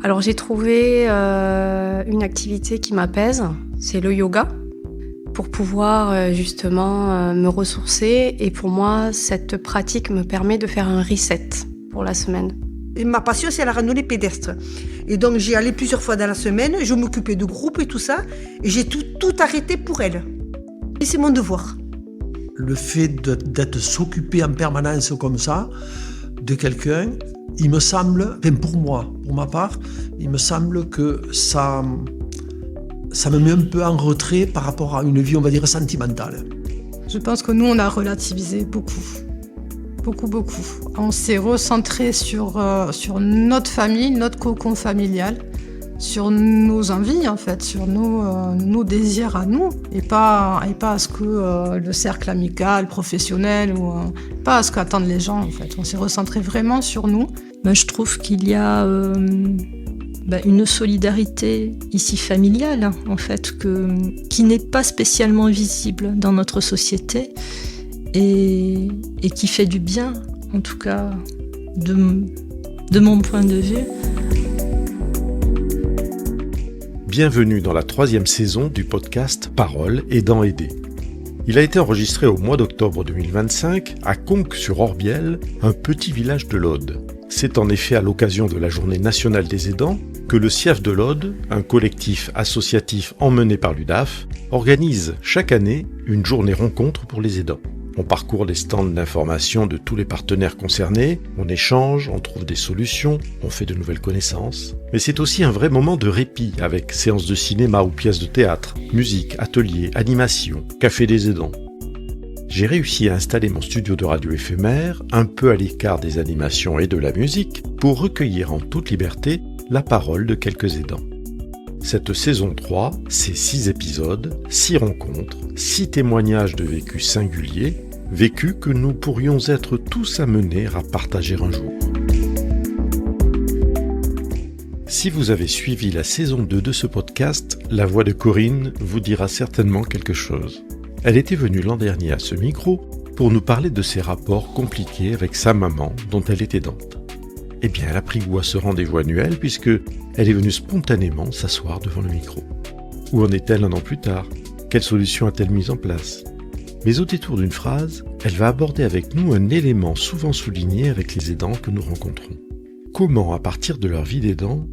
Alors j'ai trouvé une activité qui m'apaise, c'est le yoga, pour pouvoir justement me ressourcer. Et pour moi, cette pratique me permet de faire un reset pour la semaine. Et ma passion, c'est la randonnée pédestre. Et donc j'y allais plusieurs fois dans la semaine, je m'occupais de groupes et tout ça, et j'ai tout arrêté pour elle. Et c'est mon devoir. Le fait d'être s'occuper en permanence comme ça de quelqu'un, il me semble, pour moi, pour ma part, il me semble que ça me met un peu en retrait par rapport à une vie, on va dire, sentimentale. Je pense que nous, on a relativisé beaucoup. On s'est recentré sur notre famille, notre cocon familial, sur nos envies, en fait, sur nos désirs à nous, et pas à ce que le cercle amical, professionnel, ou pas à ce qu'attendent les gens, en fait. On s'est recentré vraiment sur nous. Je trouve qu'il y a une solidarité ici familiale, en fait, qui n'est pas spécialement visible dans notre société et qui fait du bien, en tout cas, de mon point de vue. Bienvenue dans la 3e saison du podcast Parole aidant aider. Il a été enregistré au mois d'octobre 2025 à Conques-sur-Orbiel, un petit village de l'Aude. C'est en effet à l'occasion de la Journée nationale des aidants que le CIAF de l'Aude, un collectif associatif emmené par l'UDAF, organise chaque année une journée rencontre pour les aidants. On parcourt les stands d'information de tous les partenaires concernés, on échange, on trouve des solutions, on fait de nouvelles connaissances. Mais c'est aussi un vrai moment de répit avec séances de cinéma ou pièces de théâtre, musique, ateliers, animation, café des aidants. J'ai réussi à installer mon studio de radio éphémère, un peu à l'écart des animations et de la musique, pour recueillir en toute liberté la parole de quelques aidants. Cette saison 3, c'est 6 épisodes, 6 rencontres, 6 témoignages de vécus singuliers, vécus que nous pourrions être tous amenés à partager un jour. Si vous avez suivi la saison 2 de ce podcast, la voix de Corinne vous dira certainement quelque chose. Elle était venue l'an dernier à ce micro pour nous parler de ses rapports compliqués avec sa maman dont elle est aidante. Eh bien, elle a pris goût à ce rendez-vous annuel puisque elle est venue spontanément s'asseoir devant le micro. Où en est-elle un an plus tard ? Quelle solution a-t-elle mise en place ? Mais au détour d'une phrase, elle va aborder avec nous un élément souvent souligné avec les aidants que nous rencontrons. Comment, à partir de leur vie d'aidant,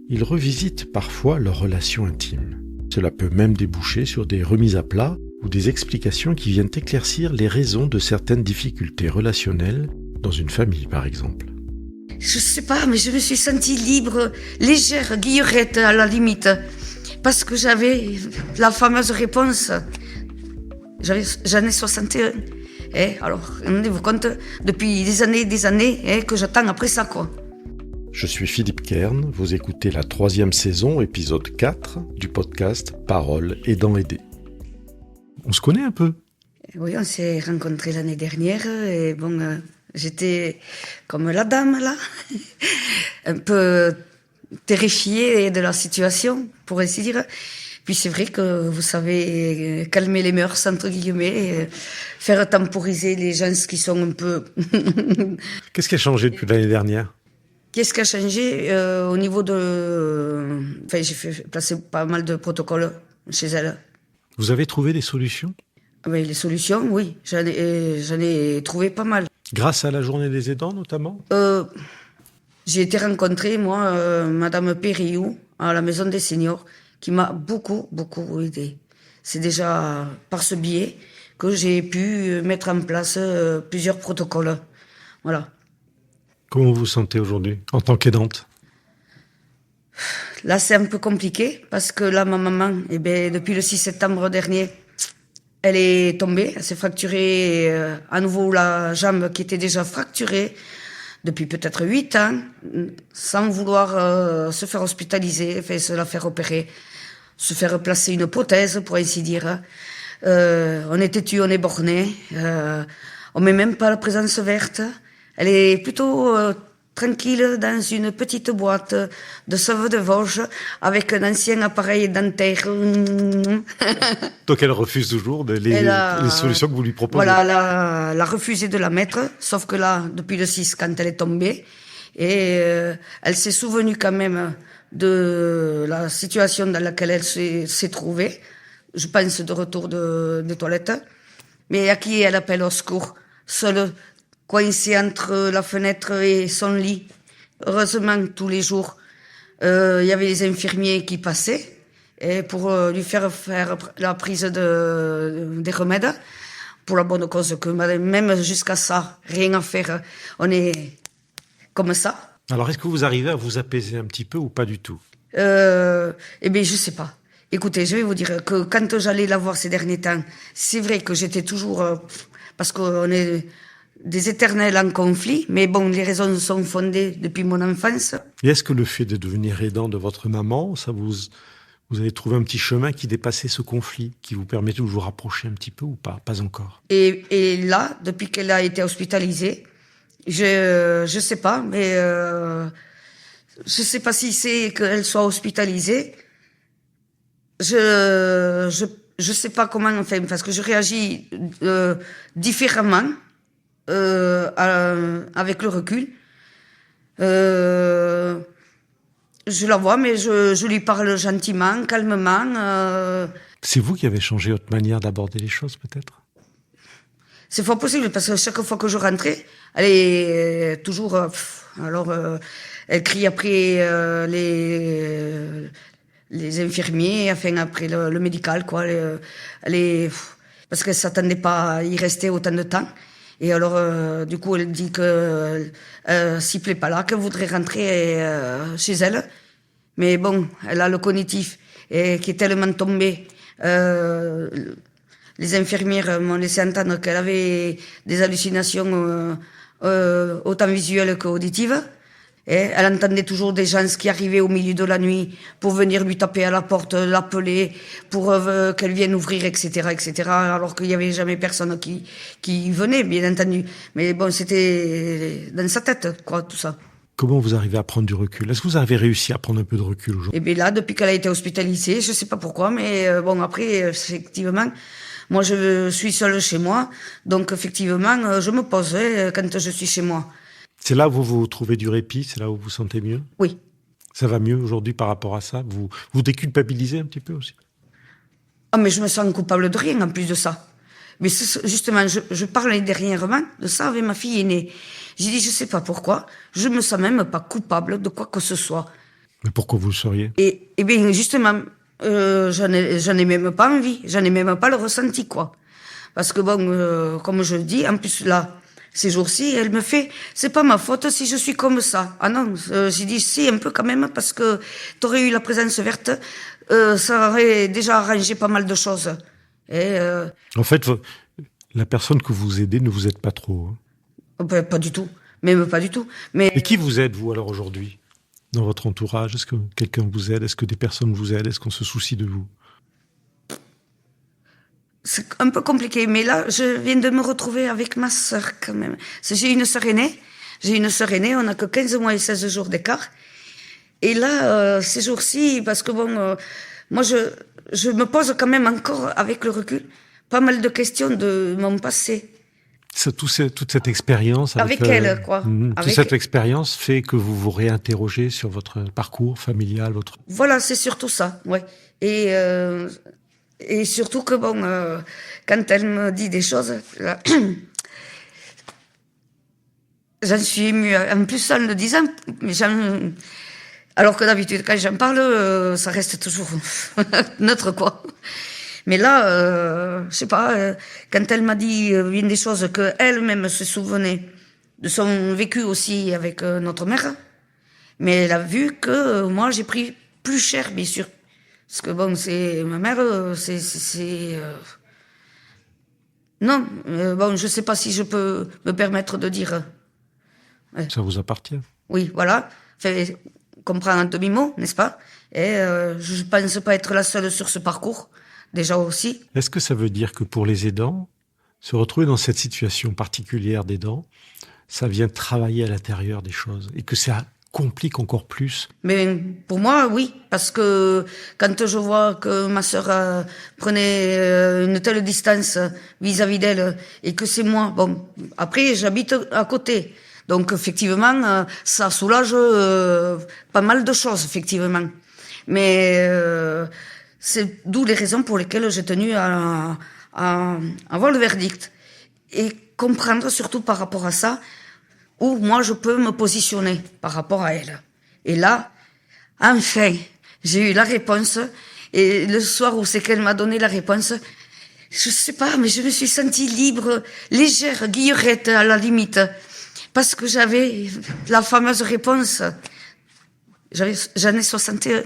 ils revisitent parfois leurs relations intimes. Cela peut même déboucher sur des remises à plat ou des explications qui viennent éclaircir les raisons de certaines difficultés relationnelles dans une famille, par exemple. Je sais pas, mais je me suis sentie libre, légère, guillerette à la limite, parce que j'avais la fameuse réponse. J'en ai 61. Alors, rendez-vous compte, depuis des années, que j'attends après ça, quoi. Je suis Philippe Kern, vous écoutez la 3e saison, épisode 4 du podcast Parole aidant aider. On se connaît un peu ? Oui, on s'est rencontrés l'année dernière, et bon... J'étais comme la dame, là, un peu terrifiée de la situation, pour ainsi dire. Puis c'est vrai que vous savez calmer les mœurs, entre guillemets, faire temporiser les gens qui sont un peu... Qu'est-ce qui a changé depuis l'année dernière ? Qu'est-ce qui a changé au niveau de... Enfin, j'ai fait placer pas mal de protocoles chez elle. Vous avez trouvé des solutions ? Oui, les solutions, oui. J'en ai trouvé pas mal. Grâce à la journée des aidants, notamment ? J'ai été rencontrer, moi, Madame Périou, à la Maison des Seniors, qui m'a beaucoup aidée. C'est déjà par ce biais que j'ai pu mettre en place plusieurs protocoles. Voilà. Comment vous vous sentez aujourd'hui, en tant qu'aidante ? Là, c'est un peu compliqué, parce que là, ma maman, depuis le 6 septembre dernier, elle est tombée, elle s'est fracturée à nouveau la jambe qui était déjà fracturée depuis peut-être 8 ans, sans vouloir se faire hospitaliser, se la faire opérer, se faire placer une prothèse, pour ainsi dire. On est têtu, on est borné, on met même pas la présence verte. Elle est plutôt tranquille dans une petite boîte de sauve de Vosges avec un ancien appareil dentaire. Donc elle refuse toujours les solutions que vous lui proposez. Voilà, elle a refusé de la mettre, sauf que là, depuis le 6, quand elle est tombée, et elle s'est souvenue quand même de la situation dans laquelle elle s'est trouvée. Je pense de retour de toilette. Mais à qui elle appelle au secours? Seule, coincée entre la fenêtre et son lit. Heureusement, tous les jours, il y avait les infirmiers qui passaient et pour lui faire la prise des remèdes. Pour la bonne cause que même jusqu'à ça, rien à faire, on est comme ça. Alors, est-ce que vous arrivez à vous apaiser un petit peu ou pas du tout? Eh bien, je sais pas. Écoutez, je vais vous dire que quand j'allais la voir ces derniers temps, c'est vrai que j'étais toujours... parce qu'on est des éternels en conflit, mais bon, les raisons sont fondées depuis mon enfance. Et est-ce que le fait de devenir aidant de votre maman, vous avez trouvé un petit chemin qui dépassait ce conflit, qui vous permet de vous rapprocher un petit peu ou pas? Pas encore. Et là, depuis qu'elle a été hospitalisée, je sais pas, mais je sais pas si c'est qu'elle soit hospitalisée. Je sais pas comment, enfin, parce que je réagis différemment avec le recul. Je la vois, mais je lui parle gentiment, calmement. C'est vous qui avez changé votre manière d'aborder les choses, peut-être? C'est fort possible, parce que chaque fois que je rentrais, elle est toujours... elle crie après les infirmiers, enfin après le médical, quoi. Parce qu'elle s'attendait pas à y rester autant de temps. Et alors, du coup, elle dit que s'y plaît pas là, qu'elle voudrait rentrer chez elle. Mais bon, elle a le cognitif qui est tellement tombé. Les infirmières m'ont laissé entendre qu'elle avait des hallucinations autant visuelles qu'auditives. Et elle entendait toujours des gens qui arrivaient au milieu de la nuit pour venir lui taper à la porte, l'appeler, pour qu'elle vienne ouvrir, etc., etc., alors qu'il n'y avait jamais personne qui venait, bien entendu. Mais bon, c'était dans sa tête, quoi, tout ça. Comment vous arrivez à prendre du recul? Est-ce que vous avez réussi à prendre un peu de recul aujourd'hui? Et bien là, depuis qu'elle a été hospitalisée, je sais pas pourquoi, mais bon, après, effectivement, moi, je suis seule chez moi, donc effectivement, je me pose quand je suis chez moi. C'est là où vous trouvez du répit? C'est là où vous vous sentez mieux? Oui. Ça va mieux aujourd'hui par rapport à ça? Vous déculpabilisez un petit peu aussi? Ah, mais je me sens coupable de rien en plus de ça. Mais justement, je parlais dernièrement de ça avec ma fille aînée. J'ai dit, je sais pas pourquoi, je me sens même pas coupable de quoi que ce soit. Mais pourquoi vous le seriez? Et bien, justement, j'en ai même pas envie, j'en ai même pas le ressenti, quoi. Parce que bon, comme je le dis, en plus là, ces jours-ci, elle me fait, c'est pas ma faute si je suis comme ça. Ah non, j'ai dit si, un peu quand même, parce que t'aurais eu la présence verte, ça aurait déjà arrangé pas mal de choses. Et En fait, la personne que vous aidez ne vous aide pas trop. Ben, pas du tout, même pas du tout. Mais Et qui vous aide, vous, alors, aujourd'hui, dans votre entourage? Est-ce que quelqu'un vous aide? Est-ce que des personnes vous aident? Est-ce qu'on se soucie de vous? c'est un peu compliqué, mais là, je viens de me retrouver avec ma sœur, quand même. J'ai une sœur aînée, on n'a que 15 mois et 16 jours d'écart. Et là, ces jours-ci, parce que bon, moi, je me pose quand même encore, avec le recul, pas mal de questions de mon passé. Toute cette expérience Avec elle, quoi. Toute cette expérience fait que vous vous réinterrogez sur votre parcours familial, votre... Voilà, c'est surtout ça, ouais. Et surtout que bon, quand elle me dit des choses, là, j'en suis émue. En plus, en le disant, alors que d'habitude, quand j'en parle, ça reste toujours neutre, quoi. Mais là, je sais pas, quand elle m'a dit bien des choses que elle-même se souvenait de son vécu aussi avec notre mère, mais elle a vu que moi j'ai pris plus cher, bien sûr, parce que bon, c'est ma mère, non, bon, je sais pas si je peux me permettre de dire. Ouais. Ça vous appartient. Oui, voilà, fait comprendre un demi-mot, n'est-ce pas? Et je pense pas être la seule sur ce parcours. Déjà aussi. Est-ce que ça veut dire que pour les aidants, se retrouver dans cette situation particulière d'aidant, ça vient travailler à l'intérieur des choses et que ça complique encore plus? Mais pour moi, oui, parce que quand je vois que ma sœur prenait une telle distance vis-à-vis d'elle et que c'est moi, bon, après j'habite à côté, Donc effectivement, ça soulage pas mal de choses, effectivement. Mais c'est d'où les raisons pour lesquelles j'ai tenu à avoir le verdict. Et comprendre surtout par rapport à ça, où moi je peux me positionner par rapport à elle. Et là, enfin, j'ai eu la réponse. Et le soir où c'est qu'elle m'a donné la réponse, je sais pas, mais je me suis sentie libre, légère, guillerette à la limite. Parce que j'avais la fameuse réponse. J'en ai 61.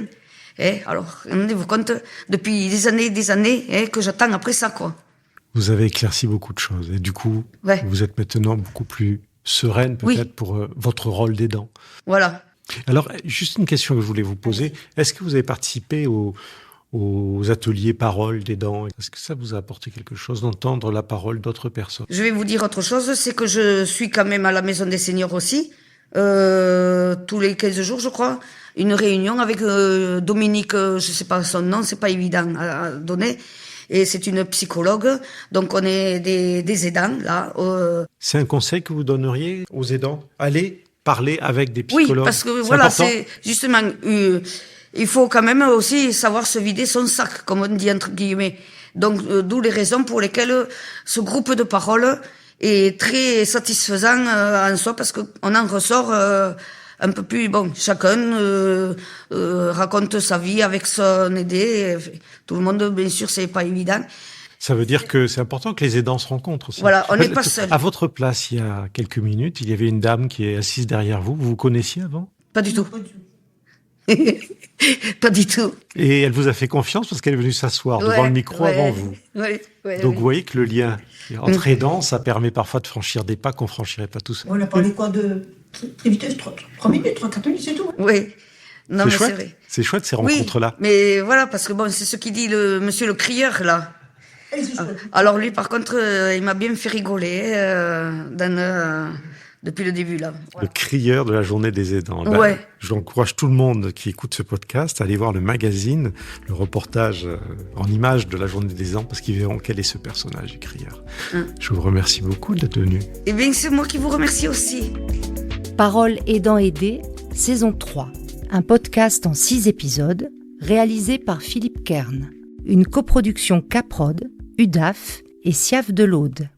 Alors, rendez-vous compte, depuis des années, que j'attends après ça, quoi. Vous avez éclairci beaucoup de choses. Et du coup, vous êtes maintenant beaucoup plus sereine, peut-être, pour votre rôle d'aidant. Voilà. Alors, juste une question que je voulais vous poser. Est-ce que vous avez participé aux ateliers paroles d'aidants? Est-ce que ça vous a apporté quelque chose d'entendre la parole d'autres personnes? Je vais vous dire autre chose, c'est que je suis quand même à la Maison des Seniors aussi, tous les 15 jours, je crois, une réunion avec Dominique, je sais pas son nom, c'est pas évident à donner, et c'est une psychologue, donc on est des aidants, là. C'est un conseil que vous donneriez aux aidants? Allez parler avec des psychologues? Oui, parce que voilà, important. c'est justement... il faut quand même aussi savoir se vider son sac, comme on dit entre guillemets. Donc, d'où les raisons pour lesquelles ce groupe de parole est très satisfaisant en soi, parce qu'on en ressort un peu plus... Bon, chacun raconte sa vie avec son aidé. Tout le monde, bien sûr, c'est pas évident. Ça veut dire que c'est important que les aidants se rencontrent aussi. Voilà, on n'est pas seul. À votre place, il y a quelques minutes, il y avait une dame qui est assise derrière vous. Vous vous connaissiez avant? Pas du tout. Pas du tout. Et elle vous a fait confiance parce qu'elle est venue s'asseoire devant le micro avant vous. Donc vous voyez que le lien entre aidants, ça permet parfois de franchir des pas qu'on franchirait pas tout seul. On a parlé quoi de très vitesse, 3 minutes, 4 minutes, c'est tout. Oui. Non, mais c'est vrai. C'est chouette ces rencontres-là. Mais voilà, parce que bon, c'est ce qu'il dit monsieur le crieur, là. Alors lui, par contre, il m'a bien fait rigoler depuis le début, là. Voilà. Le crieur de la journée des aidants. J'encourage tout le monde qui écoute ce podcast à aller voir le magazine, le reportage en images de la journée des aidants, parce qu'ils verront quel est ce personnage du crieur. Je vous remercie beaucoup d'être venu. Eh bien, c'est moi qui vous remercie aussi. Parole aidant aidé, saison 3. Un podcast en 6 épisodes, réalisé par Philippe Kern. Une coproduction Caprod, UDAF et SIAF de l'Aude.